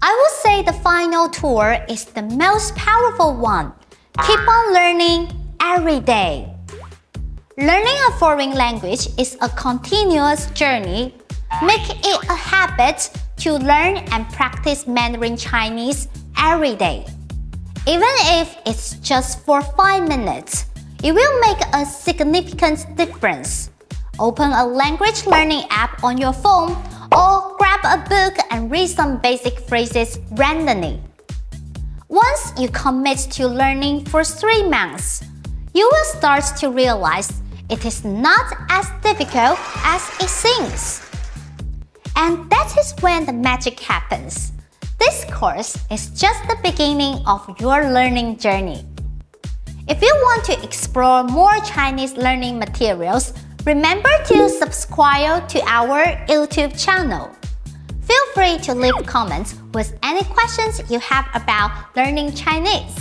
I would say the final tour is the most powerful one. Keep on learning every day. Learning a foreign language is a continuous journey. Make it a habit to learn and practice Mandarin Chinese every day. Even if it's just for 5 minutes, it will make a significant difference. Open a language learning app on your phone or grab a book and read some basic phrases randomly. Once you commit to learning for 3 months, you will start to realize it is not as difficult as it seems. And that is when the magic happens. This course is just the beginning of your learning journey. If you want to explore more Chinese learning materials, remember to subscribe to our YouTube channel. Feel free to leave comments with any questions you have about learning Chinese.